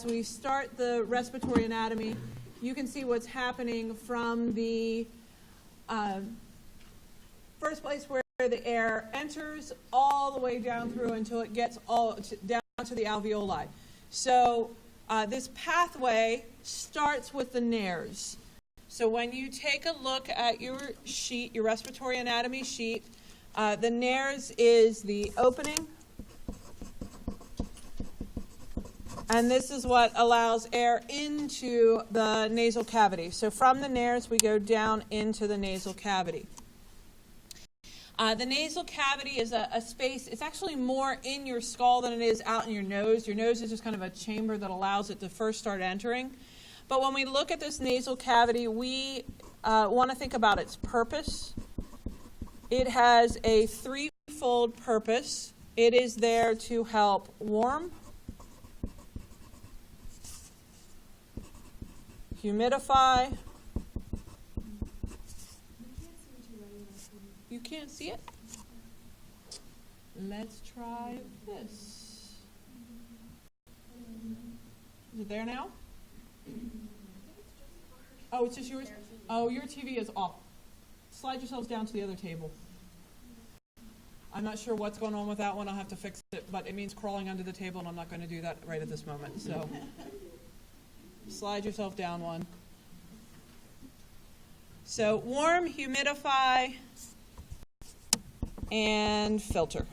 we start the respiratory anatomy, you can see what's happening from the first place where the air enters all the way down through until it gets down to the alveoli. So this pathway starts with the nares. So when you take a look at your sheet, your respiratory anatomy sheet, the nares is the opening. And this is what allows air into the nasal cavity. So from the nares, we go down into the nasal cavity. The nasal cavity is a space, it's actually more in your skull than it is out in your nose. Your nose is just kind of a chamber that allows it to first start entering. But when we look at this nasal cavity, we want to think about its purpose. It has a threefold purpose. It is there to help warm, humidify. You can't see it? Let's try this. Is it there now? Oh, it's just yours? Oh, your TV is off. Slide yourselves down to the other table. I'm not sure what's going on with that one. I'll have to fix it, but it means crawling under the table, and I'm not going to do that right at this moment. So slide yourself down one. So warm, humidify, and filter.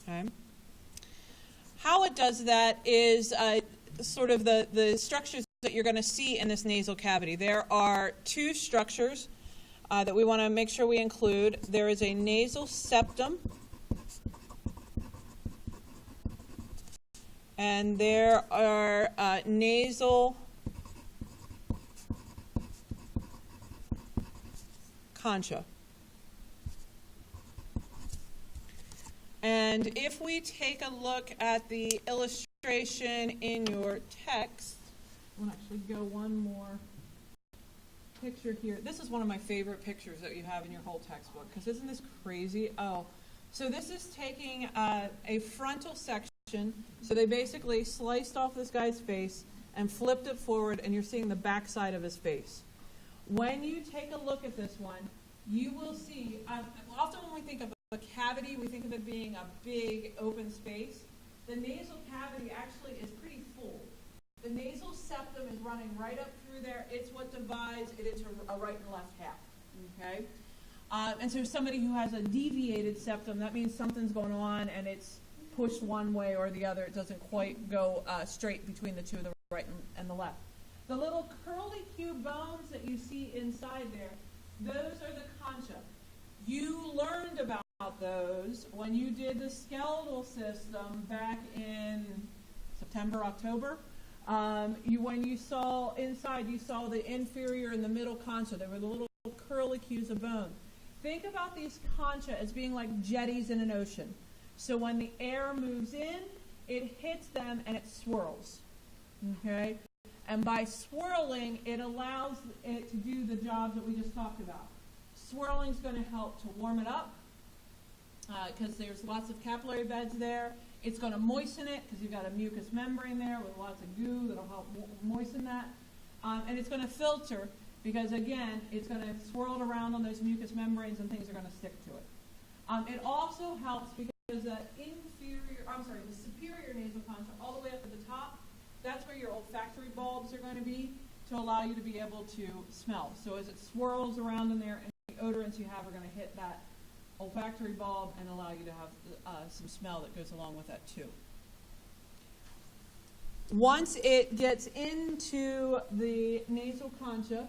Okay. How it does that is sort of the structures that you're going to see in this nasal cavity. There are two structures that we want to make sure we include. There is a nasal septum, and there are nasal concha. And if we take a look at the illustration in your text, I'm going to actually go one more picture here. This is one of my favorite pictures that you have in your whole textbook, because isn't this crazy? Oh, so this is taking a frontal section. So they basically sliced off this guy's face and flipped it forward, and you're seeing the back side of his face. When you take a look at this one, you will see, often when we think of a cavity, we think of it being a big open space. The nasal cavity actually is pretty full. The nasal septum is running right up through there. It's what divides it into a right and left half. Okay? And so somebody who has a deviated septum, that means something's going on and it's pushed one way or the other. It doesn't quite go straight between the two, the right and the left. The little curly Q bones that you see inside there, those are the concha. You learned about those when you did the skeletal system back in September, October. When you saw inside, you saw the inferior and the middle concha. They were the little curly cues of bone. Think about these concha as being like jetties in an ocean. So when the air moves in, it hits them and it swirls. Okay? And by swirling, it allows it to do the job that we just talked about. Swirling is going to help to warm it up because there's lots of capillary beds there. It's going to moisten it because you've got a mucous membrane there with lots of goo that will help moisten that. And it's going to filter because, again, it's going to swirl it around on those mucous membranes and things are going to stick to it. It also helps because the superior nasal concha, all the way up at the top, that's where your olfactory bulbs are going to be to allow you to be able to smell. So as it swirls around in there, and the odorants you have are going to hit that olfactory bulb and allow you to have some smell that goes along with that too. Once it gets into the nasal concha,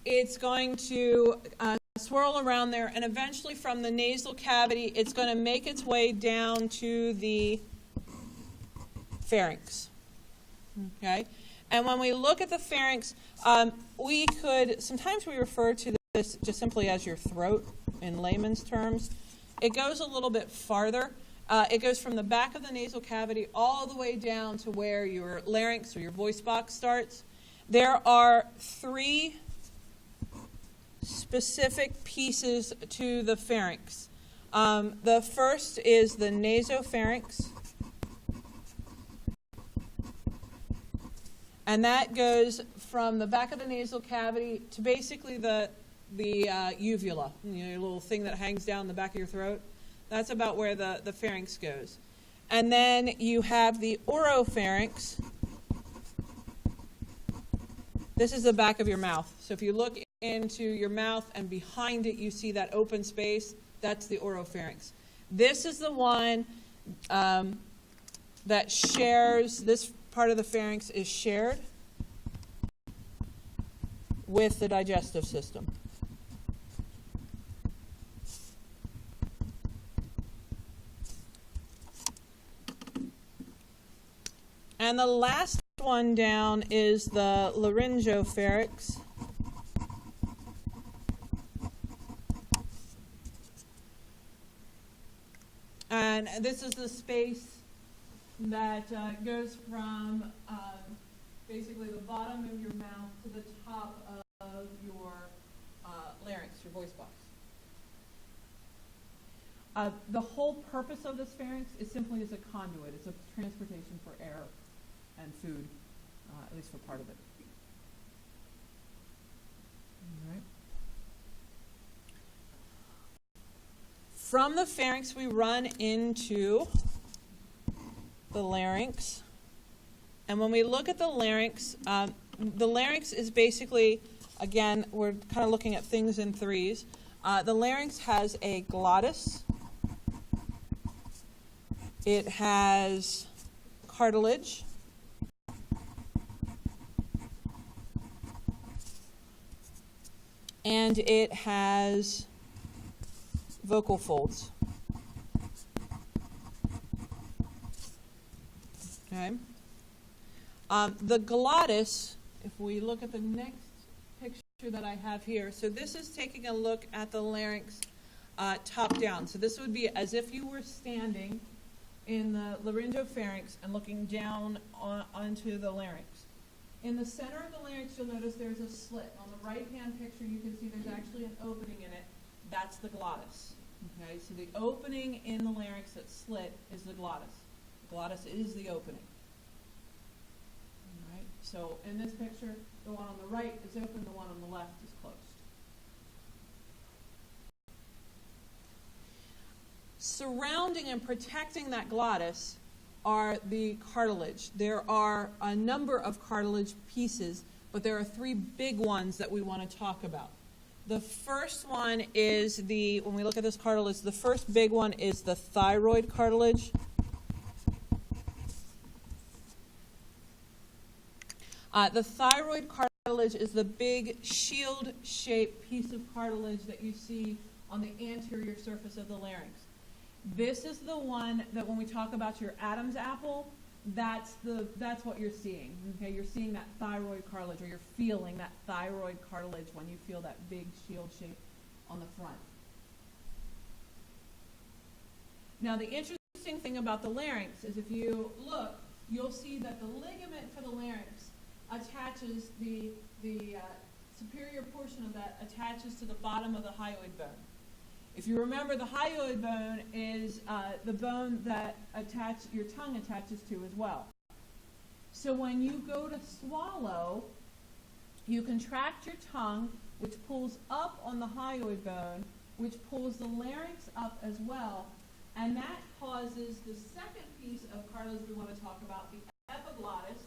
it's going to swirl around there, and eventually from the nasal cavity, it's going to make its way down to the pharynx. Okay? And when we look at the pharynx, sometimes we refer to this just simply as your throat in layman's terms. It goes a little bit farther. It goes from the back of the nasal cavity all the way down to where your larynx or your voice box starts. There are three specific pieces to the pharynx. The first is the nasopharynx. And that goes from the back of the nasal cavity to basically the uvula, your little thing that hangs down the back of your throat. That's about where the pharynx goes. And then you have the oropharynx. This is the back of your mouth. So if you look into your mouth and behind it you see that open space, that's the oropharynx. This is the one that shares, this part of the pharynx is shared with the digestive system. And the last one down is the laryngopharynx. And this is the space that goes from basically the bottom of your mouth to the top of your larynx, your voice box. The whole purpose of this pharynx is simply as a conduit. It's a transportation for air and food, at least for part of it. All right. From the pharynx, we run into the larynx. And when we look at the larynx is basically, again, we're kind of looking at things in threes. The larynx has a glottis. It has cartilage. And it has vocal folds. Okay. The glottis, if we look at the next picture that I have here, so this is taking a look at the larynx top down. So this would be as if you were standing in the laryngopharynx and looking down onto the larynx. In the center of the larynx, you'll notice there's a slit. On the right-hand picture, you can see there's actually an opening in it. That's the glottis. Okay, so the opening in the larynx that's slit is the glottis. The glottis is the opening. All right, so in this picture, the one on the right is open, the one on the left is closed. Surrounding and protecting that glottis are the cartilage. There are a number of cartilage pieces, but there are three big ones that we want to talk about. The first one is when we look at this cartilage, the first big one is the thyroid cartilage. The thyroid cartilage is the big shield-shaped piece of cartilage that you see on the anterior surface of the larynx. This is the one that when we talk about your Adam's apple, that's what you're seeing. Okay, you're seeing that thyroid cartilage, or you're feeling that thyroid cartilage when you feel that big shield shape on the front. Now, the interesting thing about the larynx is if you look, you'll see that the ligament for the larynx attaches the superior portion of that attaches to the bottom of the hyoid bone. If you remember, the hyoid bone is the bone that your tongue attaches to as well. So when you go to swallow, you contract your tongue, which pulls up on the hyoid bone, which pulls the larynx up as well, and that causes the second piece of cartilage we want to talk about, the epiglottis.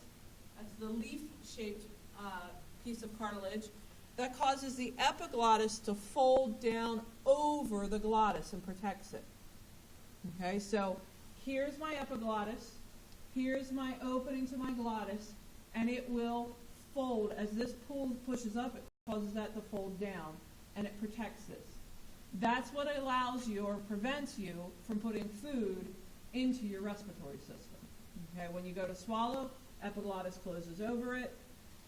That's the leaf-shaped piece of cartilage. That causes the epiglottis to fold down over the glottis and protects it. Okay, so here's my epiglottis, here's my opening to my glottis, and it will fold. As this pushes up, it causes that to fold down, and it protects this. That's what allows you or prevents you from putting food into your respiratory system. Okay, when you go to swallow, epiglottis closes over it,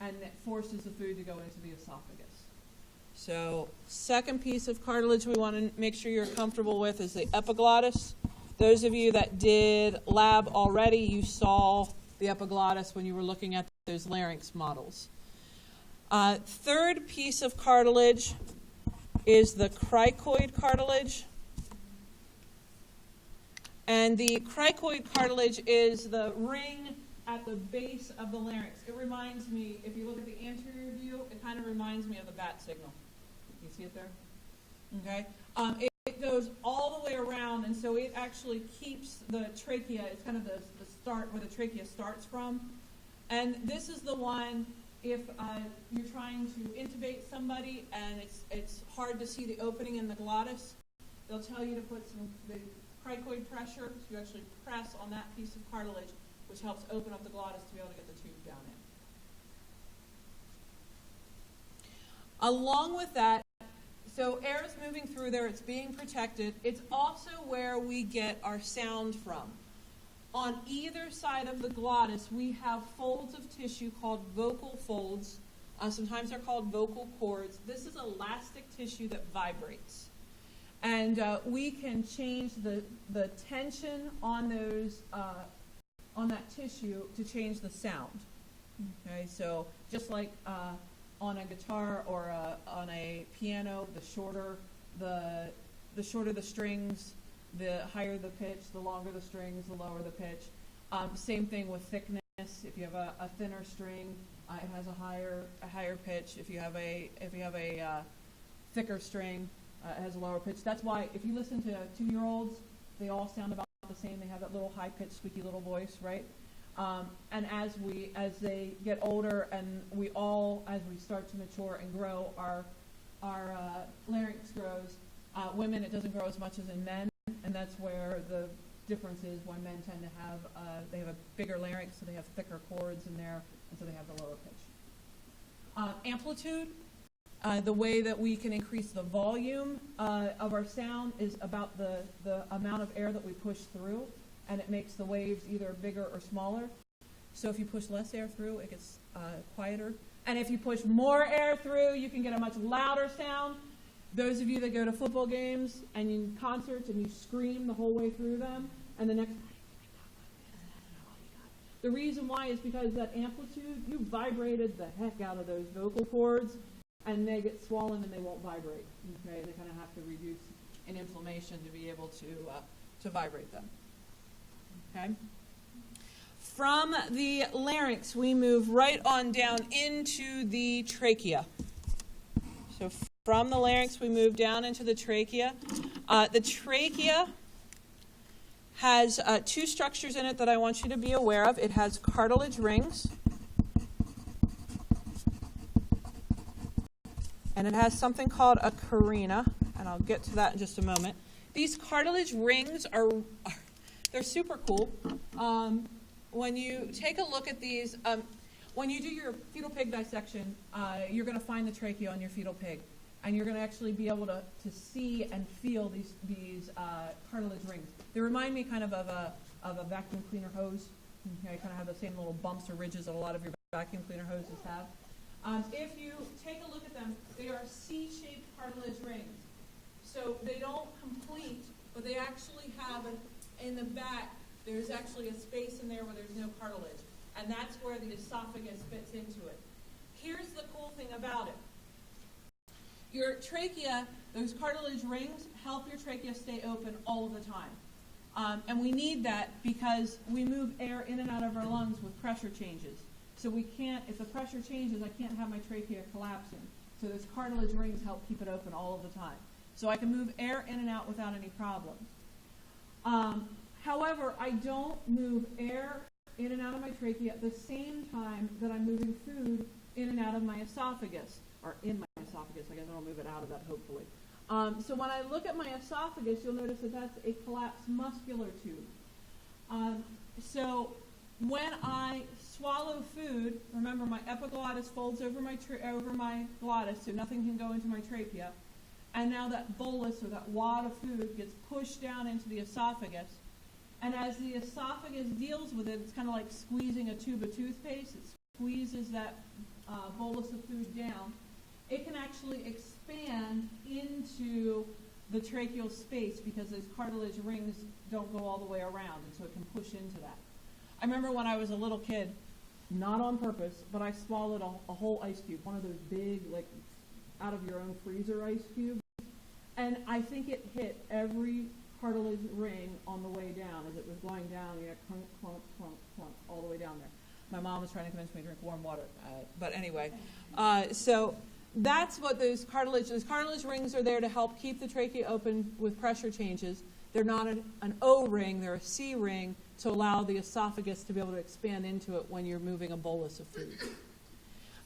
and it forces the food to go into the esophagus. So, second piece of cartilage we want to make sure you're comfortable with is the epiglottis. Those of you that did lab already, you saw the epiglottis when you were looking at those larynx models. Third piece of cartilage is the cricoid cartilage. And the cricoid cartilage is the ring at the base of the larynx. It reminds me, if you look at the anterior view, it kind of reminds me of the bat signal. You see it there? Okay? It goes all the way around, and so it actually keeps the trachea. It's kind of the start where the trachea starts from. And this is the one, if you're trying to intubate somebody and it's hard to see the opening in the glottis, they'll tell you to put some big cricoid pressure. So you actually press on that piece of cartilage, which helps open up the glottis to be able to get the tube down in. Along with that, so air is moving through there, it's being protected. It's also where we get our sound from. On either side of the glottis, we have folds of tissue called vocal folds. Sometimes they're called vocal cords. This is elastic tissue that vibrates. And we can change the tension on those, on that tissue to change the sound. Okay, so just like on a guitar or on a piano, the shorter the strings, the higher the pitch, the longer the strings, the lower the pitch. Same thing with thickness. If you have a thinner string, it has a higher pitch. If you have a thicker string, it has a lower pitch. That's why if you listen to 2-year-olds, they all sound about the same. They have that little high-pitched, squeaky little voice, right? And as they get older, and as we start to mature and grow, our larynx grows. Women, it doesn't grow as much as in men, and that's where the difference is. Why men tend to have they have a bigger larynx, so they have thicker cords in there, and so they have the lower pitch. Amplitude. The way that we can increase the volume of our sound is about the amount of air that we push through, and it makes the waves either bigger or smaller. So if you push less air through, it gets quieter. And if you push more air through, you can get a much louder sound. Those of you that go to football games and in concerts and you scream the whole way through them, and the next the reason why is because that amplitude, you vibrated the heck out of those vocal cords, and they get swollen and they won't vibrate. Okay, they kind of have to reduce in inflammation to be able to vibrate them. Okay. From the larynx, we move right on down into the trachea. So from the larynx, we move down into the trachea. The trachea has 2 structures in it that I want you to be aware of. It has cartilage rings, and it has something called a carina, and I'll get to that in just a moment. These cartilage rings they're super cool. When you take a look at these, when you do your fetal pig dissection, you're going to find the trachea on your fetal pig, and you're going to actually be able to see and feel these cartilage rings. They remind me kind of a vacuum cleaner hose. Okay, kind of have the same little bumps or ridges that a lot of your vacuum cleaner hoses have. If you take a look at them, they are C-shaped cartilage rings. So they don't complete, but they actually have, in the back, there's actually a space in there where there's no cartilage. And that's where the esophagus fits into it. Here's the cool thing about it. Your trachea, those cartilage rings, help your trachea stay open all of the time. And we need that because we move air in and out of our lungs with pressure changes. So we can't, if the pressure changes, I can't have my trachea collapsing. So those cartilage rings help keep it open all of the time. So I can move air in and out without any problem. However, I don't move air in and out of my trachea at the same time that I'm moving food in and out of my esophagus, or in my esophagus. I guess I don't move it out of that, hopefully. So when I look at my esophagus, you'll notice that that's a collapsed muscular tube. So when I swallow food, remember my epiglottis folds over my glottis, so nothing can go into my trachea. And now that bolus or that wad of food gets pushed down into the esophagus. And as the esophagus deals with it, it's kind of like squeezing a tube of toothpaste. It squeezes that bolus of food down. It can actually expand into the tracheal space because those cartilage rings don't go all the way around, and so it can push into that. I remember when I was a little kid, not on purpose, but I swallowed a whole ice cube, one of those big, like, out of your own freezer ice cubes. And I think it hit every cartilage ring on the way down. As it was going down, clunk, clunk, clunk, clunk, all the way down there. My mom was trying to convince me to drink warm water. But anyway, so that's what those cartilage rings are there to help keep the trachea open with pressure changes. They're not an O ring, they're a C ring to allow the esophagus to be able to expand into it when you're moving a bolus of food.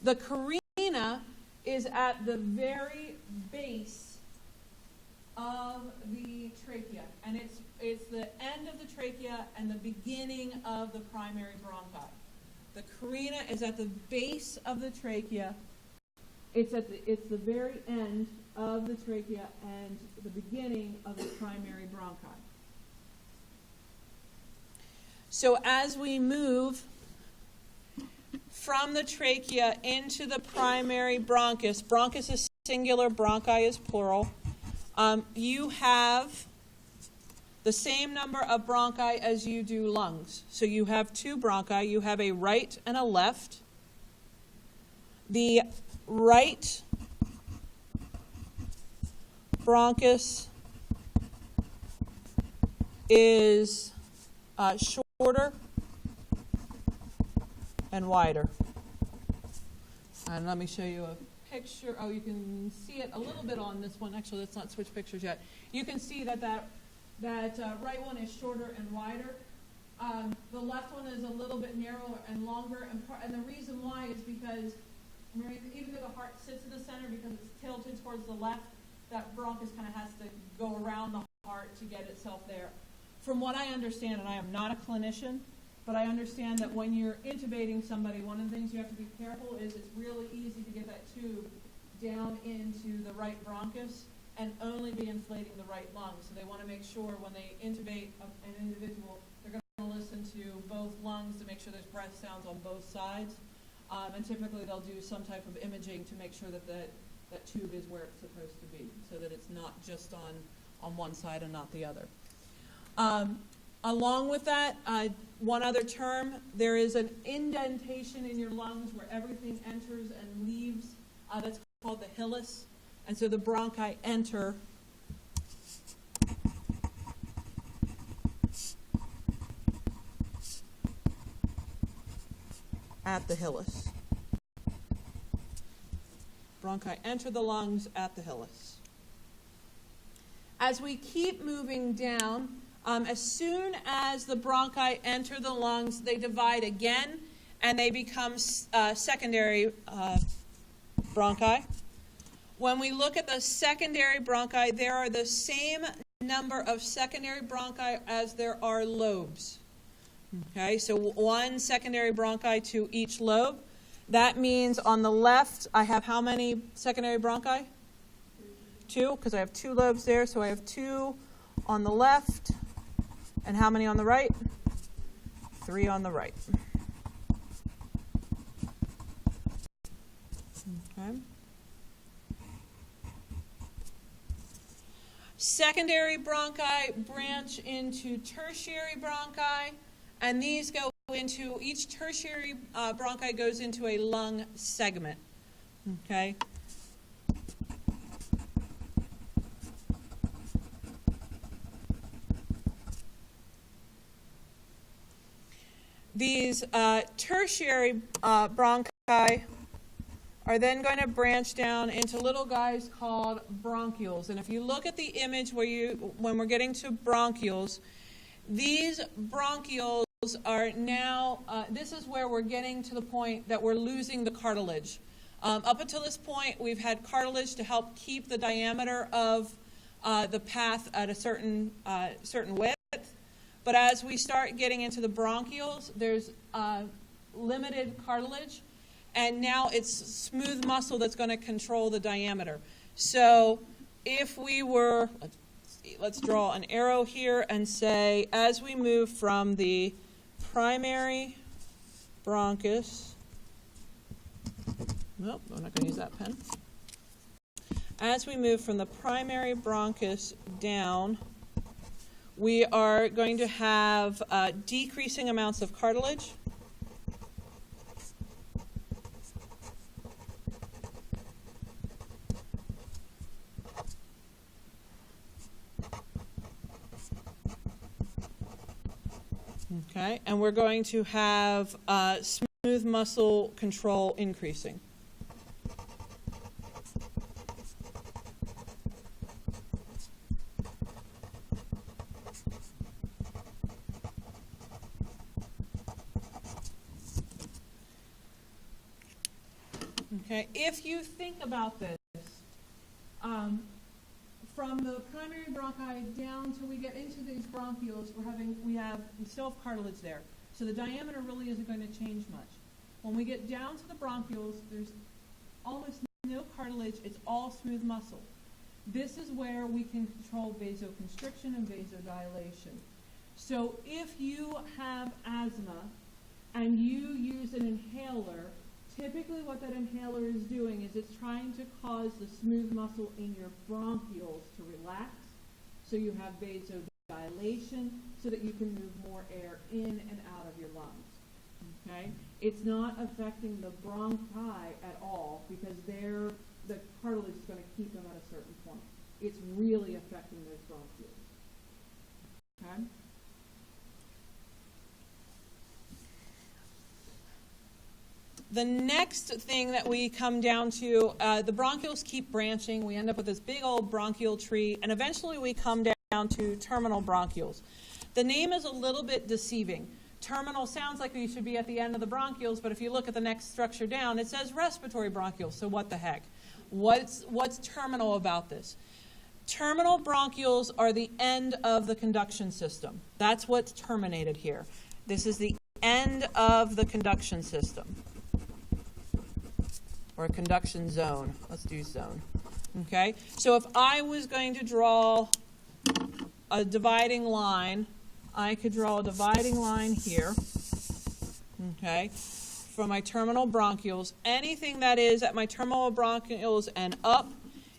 The carina is at the very base of the trachea, and it's the end of the trachea and the beginning of the primary bronchi. The carina is at the base of the trachea. It's the very end of the trachea and the beginning of the primary bronchi. So as we move from the trachea into the primary bronchus, bronchus is singular, bronchi is plural, you have the same number of bronchi as you do lungs. So you have two bronchi. You have a right and a left. The right bronchus is shorter and wider. And let me show you a picture. Oh, you can see it a little bit on this one. Actually, let's not switch pictures yet. You can see that right one is shorter and wider. The left one is a little bit narrower and longer. And the reason why is because even though the heart sits in the center, because it's tilted towards the left, that bronchus kind of has to go around the heart to get itself there. From what I understand, and I am not a clinician, but I understand that when you're intubating somebody, one of the things you have to be careful is it's really easy to get that tube down into the right bronchus and only be inflating the right lung. So they want to make sure when they intubate an individual, they're going to listen to both lungs to make sure there's breath sounds on both sides. And typically they'll do some type of imaging to make sure that that tube is where it's supposed to be, so that it's not just on one side and not the other. Along with that, one other term, there is an indentation in your lungs where everything enters and leaves. That's called the hilus. And so the bronchi enter at the hilus. Bronchi enter the lungs at the hilus. As we keep moving down, as soon as the bronchi enter the lungs, they divide again, and they become secondary bronchi. When we look at the secondary bronchi, there are the same number of secondary bronchi as there are lobes. Okay, so one secondary bronchi to each lobe. That means on the left, I have how many secondary bronchi? 2, because I have 2 lobes there. So I have 2 on the left. And how many on the right? 3 on the right. Okay. Secondary bronchi branch into tertiary bronchi, and these go into, each tertiary bronchi goes into a lung segment. Okay. These tertiary bronchi are then going to branch down into little guys called bronchioles. And if you look at the image when we're getting to bronchioles, these bronchioles are now, this is where we're getting to the point that we're losing the cartilage. Up until this point, we've had cartilage to help keep the diameter of the path at a certain width. But as we start getting into the bronchioles, there's limited cartilage, and now it's smooth muscle that's going to control the diameter. So if we were, let's draw an arrow here and say, as we move from the primary bronchus, nope, I'm not going to use that pen. As we move from the primary bronchus down, we are going to have decreasing amounts of cartilage. Okay, and we're going to have smooth muscle control increasing. Okay, if you think about this, from the primary bronchi down till we get into these bronchioles, we still have cartilage there. So the diameter really isn't going to change much. When we get down to the bronchioles, there's almost no cartilage, it's all smooth muscle. This is where we can control vasoconstriction and vasodilation. So if you have asthma and you use an inhaler, typically what that inhaler is doing is it's trying to cause the smooth muscle in your bronchioles to relax, so you have vasodilation, so that you can move more air in and out of your lungs. Okay? It's not affecting the bronchi at all, because the cartilage is going to keep them at a certain point. It's really affecting those bronchioles. Okay? The next thing that we come down to, the bronchioles keep branching. We end up with this big old bronchial tree, and eventually we come down to terminal bronchioles. The name is a little bit deceiving. Terminal sounds like you should be at the end of the bronchioles, but if you look at the next structure down, it says respiratory bronchioles, so what the heck? What's terminal about this? Terminal bronchioles are the end of the conduction system. That's what's terminated here. This is the end of the conduction system. Or conduction zone. Let's do zone. Okay? So if I was going to draw a dividing line, I could draw a dividing line here. Okay? From my terminal bronchioles. Anything that is at my terminal bronchioles and up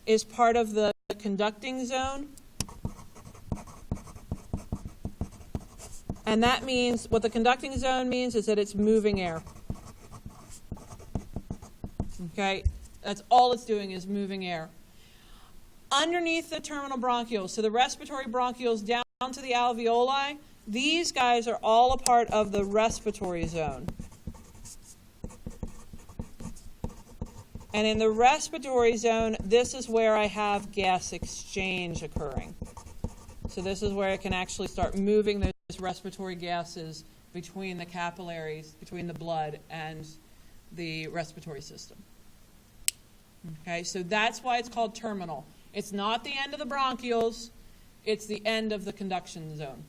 is part of the conducting zone. And that means, what the conducting zone means is that it's moving air. Okay, that's all it's doing is moving air. Underneath the terminal bronchioles, so the respiratory bronchioles down to the alveoli, these guys are all a part of the respiratory zone. And in the respiratory zone, this is where I have gas exchange occurring. So this is where I can actually start moving those respiratory gases between the capillaries, between the blood and the respiratory system. Okay, so that's why it's called terminal. It's not the end of the bronchioles, it's the end of the conduction zone.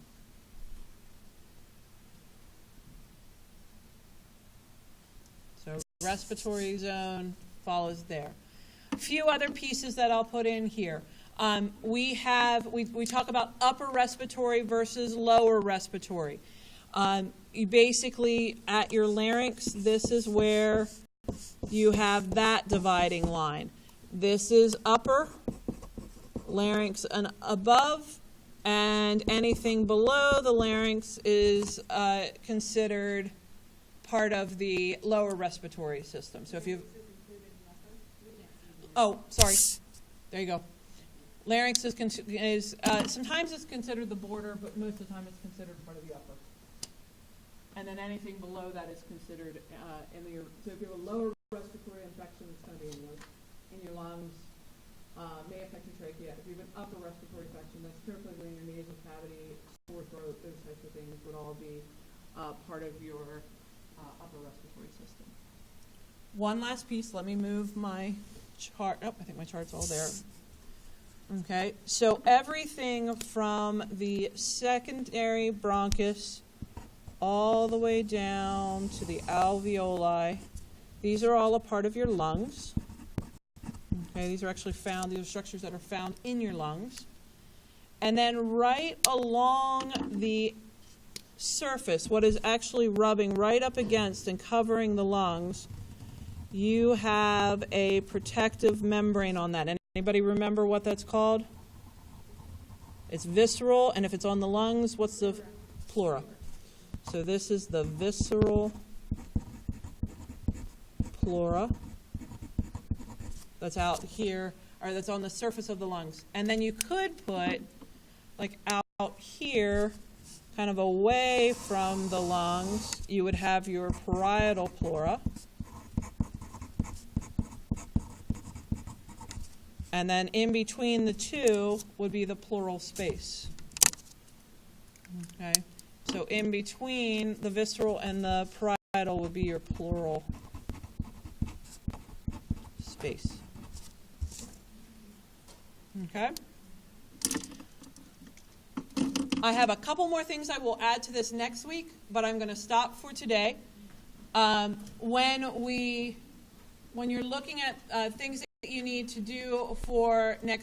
So respiratory zone follows there. A few other pieces that I'll put in here. We talk about upper respiratory versus lower respiratory. You basically, at your larynx, this is where you have that dividing line. This is upper, larynx and above, and anything below the larynx is considered part of the lower respiratory system. So if you, there you go. Larynx is sometimes it's considered the border, but most of the time it's considered part of the upper. And then anything below that is considered so if you have a lower respiratory infection, it's going to be in your lungs, may affect your trachea. If you have an upper respiratory infection, that's typically in your nasal cavity, sore throat, those types of things would all be part of your upper respiratory system. One last piece. Let me move my chart. Oh, I think my chart's all there. Okay, so everything from the secondary bronchus all the way down to the alveoli, these are all a part of your lungs. Okay, these are actually found, these are structures that are found in your lungs. And then right along the surface, what is actually rubbing right up against and covering the lungs, you have a protective membrane on that. Anybody remember what that's called? It's visceral, and if it's on the lungs, what's the pleura? So this is the visceral pleura that's out here, or that's on the surface of the lungs. And then you could put, like out here, kind of away from the lungs, you would have your parietal pleura. And then in between the two would be the pleural space. Okay, so in between the visceral and the parietal would be your pleural space. Okay. I have a couple more things I will add to this next week, but I'm going to stop for today. When you're looking at things that you need to do for next